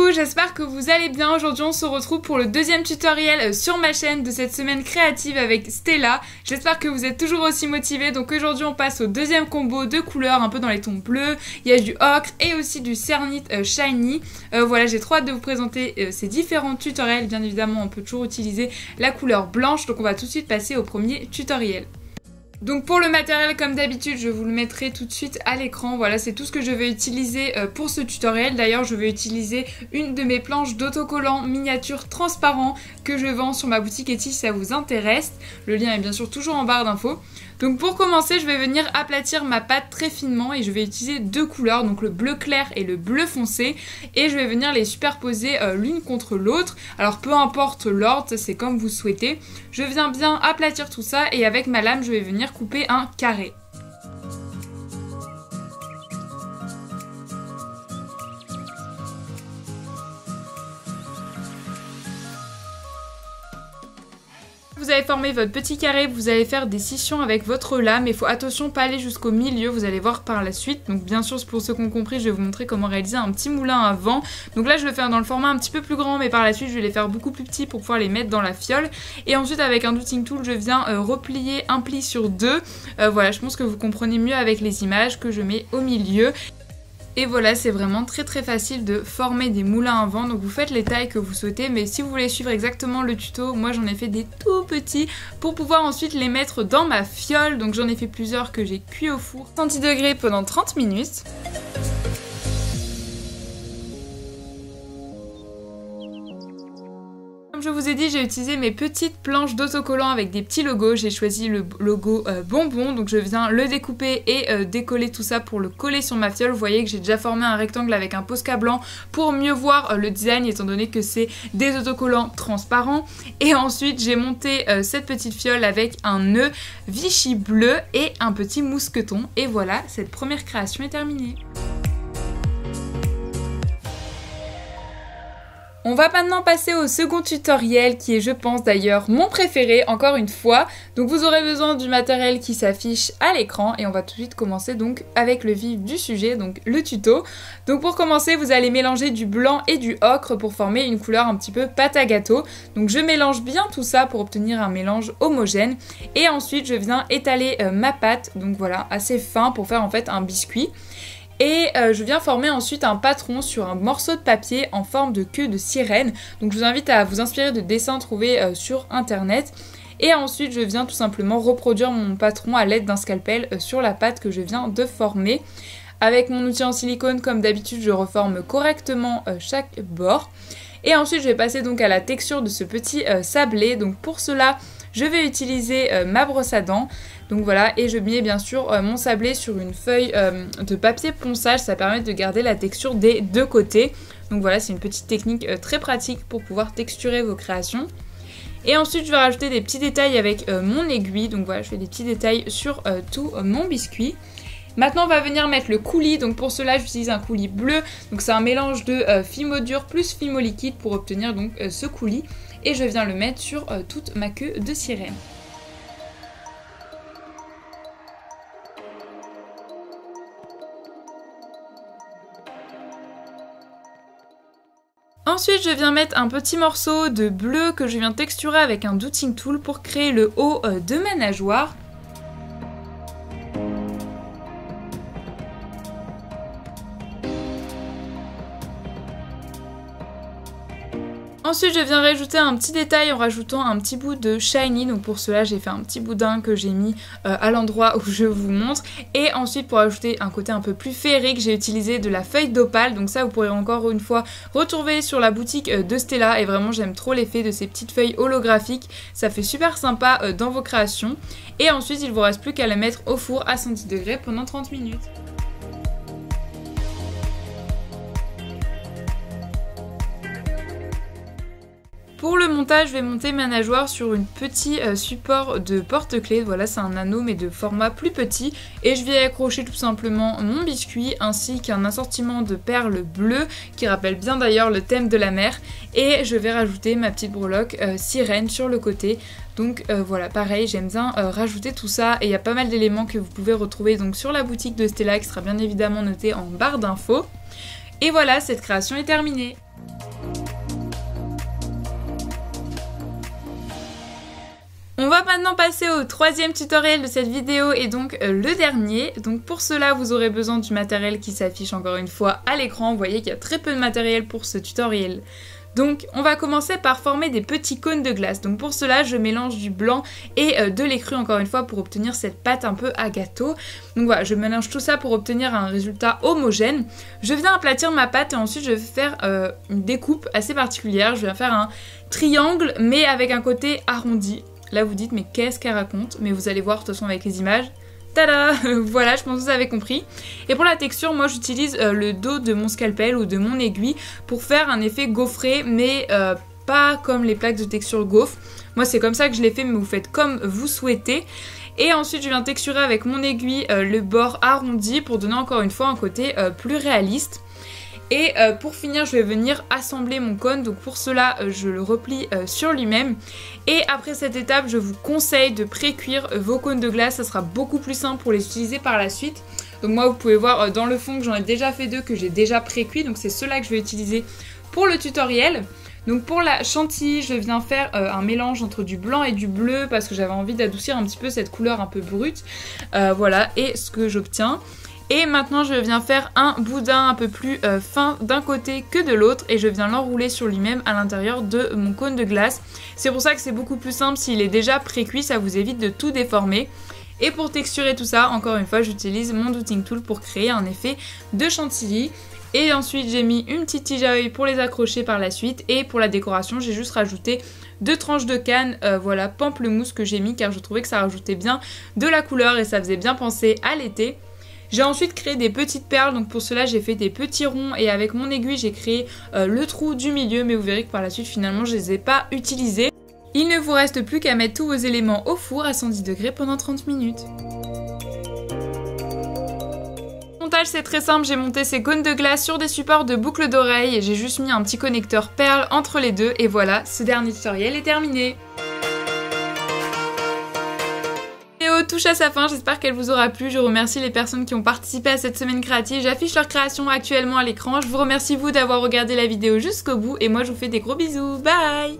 Coucou, j'espère que vous allez bien. Aujourd'hui on se retrouve pour le deuxième tutoriel sur ma chaîne de cette semaine créative avec Stella. J'espère que vous êtes toujours aussi motivés. Donc aujourd'hui on passe au deuxième combo de couleurs un peu dans les tons bleus. Il y a du ocre et aussi du cernite shiny. Voilà, j'ai trop hâte de vous présenter ces différents tutoriels. Bien évidemment on peut toujours utiliser la couleur blanche. Donc on va tout de suite passer au premier tutoriel. Donc pour le matériel, comme d'habitude, je vous le mettrai tout de suite à l'écran. Voilà, c'est tout ce que je vais utiliser pour ce tutoriel. D'ailleurs, je vais utiliser une de mes planches d'autocollants miniatures transparents que je vends sur ma boutique Etsy si ça vous intéresse. Le lien est bien sûr toujours en barre d'infos. Donc pour commencer, je vais venir aplatir ma pâte très finement et je vais utiliser deux couleurs, donc le bleu clair et le bleu foncé. Et je vais venir les superposer l'une contre l'autre. Alors peu importe l'ordre, c'est comme vous souhaitez. Je viens bien aplatir tout ça et avec ma lame, je vais venir couper un carré. Vous avez formé votre petit carré, vous allez faire des scissions avec votre lame. Il faut attention pas aller jusqu'au milieu, vous allez voir par la suite. Donc bien sûr pour ceux qui ont compris, je vais vous montrer comment réaliser un petit moulin à vent. Donc là je vais le faire dans le format un petit peu plus grand, mais par la suite je vais les faire beaucoup plus petits pour pouvoir les mettre dans la fiole. Et ensuite avec un douting tool je viens replier un pli sur deux. Voilà, je pense que vous comprenez mieux avec les images que je mets au milieu. Et voilà, c'est vraiment très facile de former des moulins à vent. Donc vous faites les tailles que vous souhaitez, mais si vous voulez suivre exactement le tuto, moi j'en ai fait des tout petits pour pouvoir ensuite les mettre dans ma fiole. Donc j'en ai fait plusieurs que j'ai cuit au four 110 degrés pendant 30 minutes. Comme je vous ai dit, j'ai utilisé mes petites planches d'autocollants avec des petits logos. J'ai choisi le logo bonbon, donc je viens le découper et décoller tout ça pour le coller sur ma fiole. Vous voyez que j'ai déjà formé un rectangle avec un Posca blanc pour mieux voir le design étant donné que c'est des autocollants transparents. Et ensuite j'ai monté cette petite fiole avec un nœud Vichy bleu et un petit mousqueton. Et voilà, cette première création est terminée. On va maintenant passer au second tutoriel qui est, je pense d'ailleurs, mon préféré, encore une fois. Donc vous aurez besoin du matériel qui s'affiche à l'écran et on va tout de suite commencer donc avec le vif du sujet, donc le tuto. Donc pour commencer, vous allez mélanger du blanc et du ocre pour former une couleur un petit peu pâte à gâteau. Donc je mélange bien tout ça pour obtenir un mélange homogène. Et ensuite, je viens étaler ma pâte, donc voilà, assez fin pour faire en fait un biscuit. Et je viens former ensuite un patron sur un morceau de papier en forme de queue de sirène. Donc je vous invite à vous inspirer de dessins trouvés sur internet. Et ensuite je viens tout simplement reproduire mon patron à l'aide d'un scalpel sur la pâte que je viens de former. Avec mon outil en silicone, comme d'habitude, je reforme correctement chaque bord. Et ensuite je vais passer donc à la texture de ce petit sablé. Donc pour cela, je vais utiliser ma brosse à dents. Donc voilà, et je mets bien sûr mon sablé sur une feuille de papier ponçage, ça permet de garder la texture des deux côtés. Donc voilà, c'est une petite technique très pratique pour pouvoir texturer vos créations. Et ensuite je vais rajouter des petits détails avec mon aiguille, donc voilà, je fais des petits détails sur tout mon biscuit. Maintenant on va venir mettre le coulis, donc pour cela j'utilise un coulis bleu, donc c'est un mélange de fimo dur plus fimo liquide pour obtenir donc ce coulis. Et je viens le mettre sur toute ma queue de sirène. Ensuite, je viens mettre un petit morceau de bleu que je viens texturer avec un douting tool pour créer le haut de ma nageoire. Ensuite, je viens rajouter un petit détail en rajoutant un petit bout de shiny. Donc pour cela, j'ai fait un petit boudin que j'ai mis à l'endroit où je vous montre. Et ensuite, pour ajouter un côté un peu plus féerique, j'ai utilisé de la feuille d'opale. Donc ça, vous pourrez encore une fois retrouver sur la boutique de Stella. Et vraiment, j'aime trop l'effet de ces petites feuilles holographiques. Ça fait super sympa dans vos créations. Et ensuite, il ne vous reste plus qu'à les mettre au four à 110 degrés pendant 30 minutes. Pour le montage, je vais monter ma nageoire sur un petit support de porte-clés. Voilà, c'est un anneau mais de format plus petit. Et je vais accrocher tout simplement mon biscuit ainsi qu'un assortiment de perles bleues qui rappelle bien d'ailleurs le thème de la mer. Et je vais rajouter ma petite breloque sirène sur le côté. Donc voilà, pareil, j'aime bien rajouter tout ça. Et il y a pas mal d'éléments que vous pouvez retrouver donc sur la boutique de Stella qui sera bien évidemment notée en barre d'infos. Et voilà, cette création est terminée. va maintenant passer au troisième tutoriel de cette vidéo et donc le dernier. Donc pour cela vous aurez besoin du matériel qui s'affiche encore une fois à l'écran. Vous voyez qu'il y a très peu de matériel pour ce tutoriel. Donc on va commencer par former des petits cônes de glace. Donc pour cela je mélange du blanc et de lait cru encore une fois pour obtenir cette pâte un peu à gâteau. Donc voilà, je mélange tout ça pour obtenir un résultat homogène. Je viens aplatir ma pâte et ensuite je vais faire une découpe assez particulière. Je vais faire un triangle mais avec un côté arrondi. Là vous dites mais qu'est-ce qu'elle raconte? Mais vous allez voir de toute façon avec les images. Tada! Voilà, je pense que vous avez compris. Et pour la texture, moi j'utilise le dos de mon scalpel ou de mon aiguille pour faire un effet gaufré, mais pas comme les plaques de texture gaufre. Moi c'est comme ça que je l'ai fait, mais vous faites comme vous souhaitez. Et ensuite je viens texturer avec mon aiguille le bord arrondi pour donner encore une fois un côté plus réaliste. Et pour finir, je vais venir assembler mon cône. Donc pour cela, je le replie sur lui-même. Et après cette étape, je vous conseille de pré-cuire vos cônes de glace. Ça sera beaucoup plus simple pour les utiliser par la suite. Donc moi, vous pouvez voir dans le fond que j'en ai déjà fait deux que j'ai déjà pré-cuit. Donc c'est ceux-là que je vais utiliser pour le tutoriel. Donc pour la chantilly, je viens faire un mélange entre du blanc et du bleu parce que j'avais envie d'adoucir un petit peu cette couleur un peu brute. Voilà, et ce que j'obtiens. Et maintenant je viens faire un boudin un peu plus fin d'un côté que de l'autre et je viens l'enrouler sur lui-même à l'intérieur de mon cône de glace. C'est pour ça que c'est beaucoup plus simple s'il est déjà pré-cuit, ça vous évite de tout déformer. Et pour texturer tout ça, encore une fois, j'utilise mon Doodling Tool pour créer un effet de chantilly. Et ensuite j'ai mis une petite tige à œil pour les accrocher par la suite. Et pour la décoration, j'ai juste rajouté 2 tranches de canne, voilà, pamplemousse que j'ai mis car je trouvais que ça rajoutait bien de la couleur et ça faisait bien penser à l'été. J'ai ensuite créé des petites perles, donc pour cela j'ai fait des petits ronds et avec mon aiguille j'ai créé le trou du milieu, mais vous verrez que par la suite finalement je les ai pas utilisés. Il ne vous reste plus qu'à mettre tous vos éléments au four à 110 degrés pendant 30 minutes. Le montage c'est très simple, j'ai monté ces cônes de glace sur des supports de boucles d'oreilles et j'ai juste mis un petit connecteur perle entre les deux et voilà, ce dernier tutoriel est terminé. Touche à sa fin, j'espère qu'elle vous aura plu. Je remercie les personnes qui ont participé à cette semaine créative. J'affiche leur création actuellement à l'écran. Je vous remercie vous d'avoir regardé la vidéo jusqu'au bout et moi je vous fais des gros bisous. Bye!